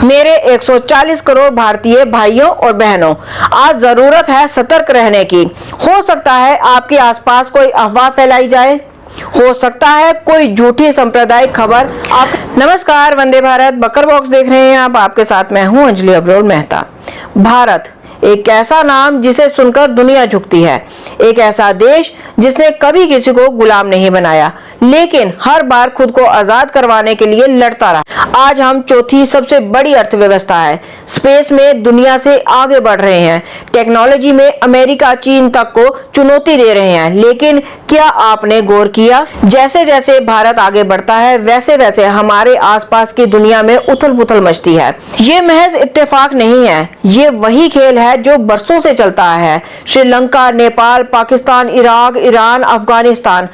मेरे 140 करोड़ भारतीय भाइयों और बहनों, आज जरूरत है सतर्क रहने की। हो सकता है आपके आसपास कोई अफवाह फैलाई जाए, हो सकता है कोई झूठी सांप्रदायिक खबर नमस्कार, वंदे भारत बकर बॉक्स देख रहे हैं आप। आपके साथ मैं हूं अंजलि अब्रोल मेहता। भारत एक ऐसा नाम जिसे सुनकर दुनिया झुकती है, एक ऐसा देश जिसने कभी किसी को गुलाम नहीं बनाया, लेकिन हर बार खुद को आजाद करवाने के लिए लड़ता रहा। आज हम चौथी सबसे बड़ी अर्थव्यवस्था है, स्पेस में दुनिया से आगे बढ़ रहे हैं, टेक्नोलॉजी में अमेरिका चीन तक को चुनौती दे रहे हैं। लेकिन क्या आपने गौर किया, जैसे जैसे भारत आगे बढ़ता है वैसे वैसे हमारे आसपास की दुनिया में उथल पुथल मचती है। ये महज इत्तेफाक नहीं है, ये वही खेल है जो बरसों से चलता है। श्रीलंका, नेपाल, पाकिस्तान, इराक, ईरान, अफगानिस्तान,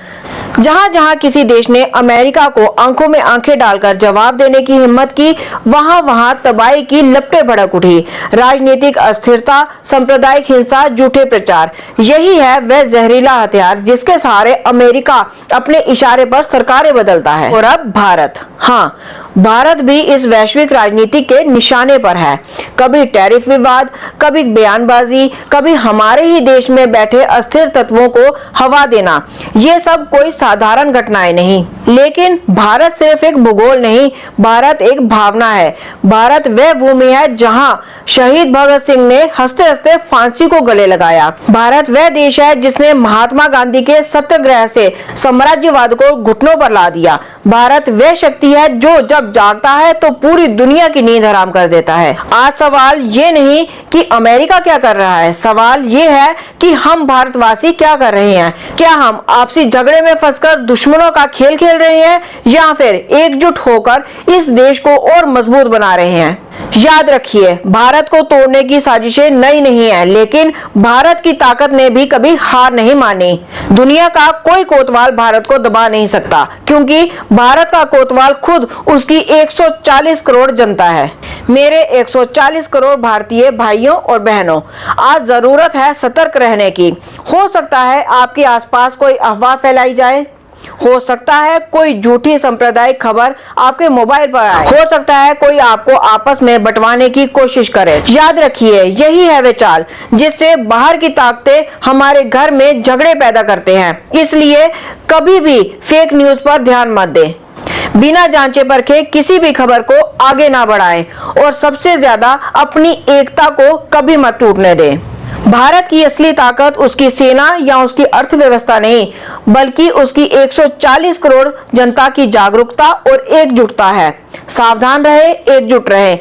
जहां जहां किसी देश ने अमेरिका को आंखों में आंखें डालकर जवाब देने की हिम्मत की, वहां वहां तबाही की लपटें भड़क उठी। राजनीतिक अस्थिरता, सांप्रदायिक हिंसा, झूठे प्रचार, यही है वह जहरीला हथियार जिसके सहारे अमेरिका अपने इशारे पर सरकारें बदलता है। और अब भारत, हाँ, भारत भी इस वैश्विक राजनीति के निशाने पर है। कभी टैरिफ विवाद, कभी बयानबाजी, कभी हमारे ही देश में बैठे अस्थिर तत्वों को हवा देना, ये सब कोई साधारण घटनाएं नहीं। लेकिन भारत सिर्फ एक भूगोल नहीं, भारत एक भावना है। भारत वह भूमि है जहां शहीद भगत सिंह ने हंसते हंसते फांसी को गले लगाया। भारत वह देश है जिसने महात्मा गांधी के सत्याग्रह से साम्राज्यवाद को घुटनों पर ला दिया। भारत वह शक्ति है जो जब जागता है तो पूरी दुनिया की नींद हराम कर देता है। आज सवाल ये नहीं कि अमेरिका क्या कर रहा है, सवाल ये है कि हम भारतवासी क्या कर रहे हैं। क्या हम आपसी झगड़े में फंसकर दुश्मनों का खेल खेल रहे हैं, या फिर एकजुट होकर इस देश को और मजबूत बना रहे हैं। याद रखिए, भारत को तोड़ने की साजिशें नई नहीं है, लेकिन भारत की ताकत ने भी कभी हार नहीं मानी। दुनिया का कोई कोतवाल भारत को दबा नहीं सकता, क्योंकि भारत का कोतवाल खुद उसकी 140 करोड़ जनता है। मेरे 140 करोड़ भारतीय भाइयों और बहनों, आज जरूरत है सतर्क रहने की। हो सकता है आपके आसपास कोई अफवाह फैलाई जाए, हो सकता है कोई झूठी सांप्रदायिक खबर आपके मोबाइल पर आए, हो सकता है कोई आपको आपस में बंटवाने की कोशिश करे। याद रखिए, यही है वे चाल जिससे बाहर की ताकतें हमारे घर में झगड़े पैदा करते हैं। इसलिए कभी भी फेक न्यूज पर ध्यान मत दें, बिना जांचे परखे किसी भी खबर को आगे ना बढ़ाएं, और सबसे ज्यादा अपनी एकता को कभी मत टूटने दें। भारत की असली ताकत उसकी सेना या उसकी अर्थव्यवस्था नहीं, बल्कि उसकी 140 करोड़ जनता की जागरूकता और एकजुटता है। सावधान रहे, एकजुट रहे